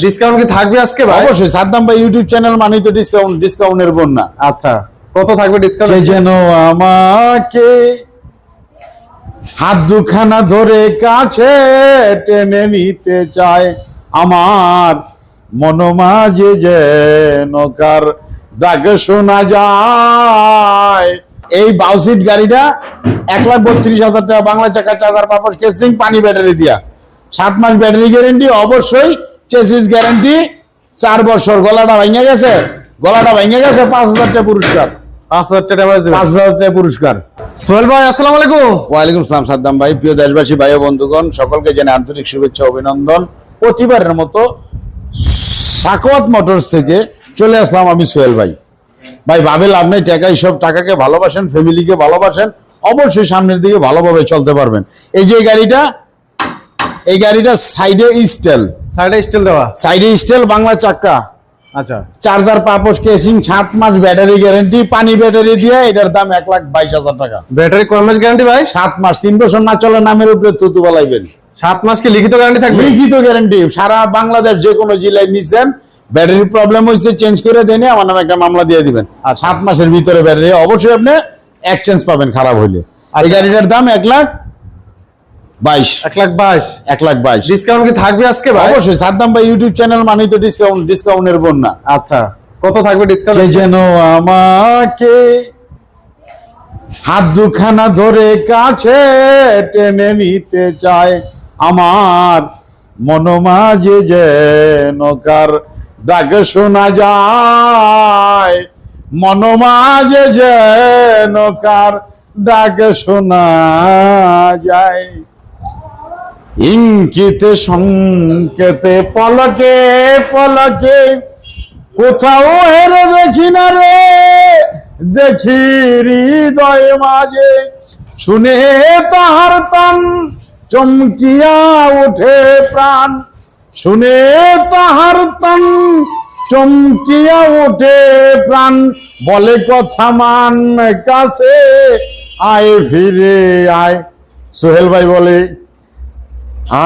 Discount কি থাকবে আজকে ভাই? অবশ্যই। সাদ্দাম ভাই ইউটিউব চ্যানেল মানেই তো ডিসকাউন্টের বন্যা। আচ্ছা, কত থাকবে ডিসকাউন্ট? কে যেন আমাকে হাত দুখানা ধরে কাছে টেনে নিতে চায়, আমার মনোমাঝে যেন কার ডাক শোনা যায়। এই বাউসিট গাড়িটা 1,32,000 টাকা, বাংলা চাকা, চার্জার, পাপোশ, কেসিং, পানি ব্যাটারি দিয়া, 7 মাস ব্যাটারি গ্যারেন্টি, অবশ্যই চেসিস গ্যারেন্টি, 4 বছর। গলাটা ভেঙে গেছে 5,000 টাকা পুরস্কার। 5,000 টাকা 5,000 টাকা পুরস্কার। সোহেল ভাই আসসালামু আলাইকুম। ওয়ালাইকুম সালাম সাদ্দাম ভাই। প্রিয় দেশবাসী, ভাই ও বন্ধুগণ, সকলকে জানাই আন্তরিক শুভেচ্ছা, অভিনন্দন। প্রতিবারের মতো সাখাওয়াত মোটরস থেকে চলে আসলাম আমি সোহেল ভাই। ভাই ভাবে লাভ নেই, টাকাই সব। টাকাকে ভালোবাসেন, ফ্যামিলিকে ভালোবাসেন, অবশ্যই সামনের দিকে ভালোভাবে চলতে পারবেন। এই যে এই গাড়িটা সাইডে স্টিল দেওয়া। বাংলা চাকা, আচ্ছা, চার্জার, পাপোশ, কেসিং, 7 মাস ব্যাটারি গ্যারেন্টি, পানি ব্যাটারি দিয়ে, এটার দাম 1,22,000 টাকা। ব্যাটারি কয় মাস গ্যারান্টি ভাই? 7 মাস। 3 বছর না চলে নামের উপরে থুতু বলাইবেন। 7 মাস কি লিখিত গ্যারান্টি থাকবে? লিখিত গ্যারান্টি। সারা বাংলাদেশ যে কোনো জেলায় নিচ্ছেন, ব্যাটারি প্রবলেম হয়েছে, চেঞ্জ করে দেন, আমার নামে একটা মামলা দিয়ে দিবেন। 7 মাসের ভিতরে ব্যাটারি অবশ্যই আপনি এক্সচেঞ্জ পাবেন খারাপ হইলে। এই গাড়িটার দাম 1,22,000। 1,22,000। ডিসকাউন্ট কি থাকবে আজকে ভাই? অবশ্যই। সাদ্দাম ভাই ইউটিউব চ্যানেল মানেই তো ডিসকাউন্টের বন্যা। আচ্ছা, কত থাকবে ডিসকাউন্ট? কে যেন আমাকে হাত দুখানা ধরে কাছে টেনে নিতে চায়, আমার মনোমাঝে যেন কার ডাক শোনা যায়, মনোমাঝে যেন কার ডাক শোনা যায়। ইঙ্কিতে সংকেতে পলকে পলকে কোথাও হেরে দেখি না রে, দেখি হৃদয় মাঝে, শুনে তাহার তান চমকিয়া ওঠে প্রাণ, শুনে তাহার তান চমকিয়া ওঠে প্রাণ, বলে কথা মান কাছে আয় ফিরে আয়। সোহেল ভাই বলে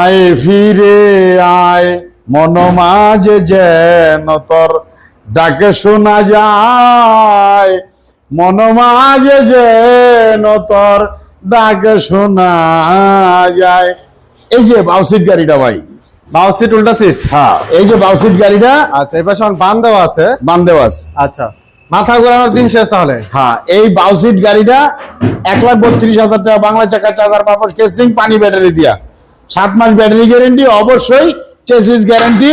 আয় ফিরে আয়, মনোমাঝে যেন তোর ডাকে শোনা যায়, মনোমাঝে যেন তোর ডাকে শোনা যায়। এই যে বাউসিট গাড়িটা ভাই, বাউসিট উল্টা সিট। হ্যাঁ, এই যে বাউসিট গাড়িটা। আচ্ছা, এবার সব বান দেওয়া আছে। আচ্ছা, মাথা ঘোরানোর দিন শেষ তাহলে। হ্যাঁ, এই বাউসিট গাড়িটা 1,32,000 টাকা, বাংলা চাকা, চার্জার, পাপোশ, কেসিং, পানি ব্যাটারি দিয়া, 7 মাস ব্যাটারি গ্যারেন্টি, অবশ্যই চেসিস গ্যারেন্টি,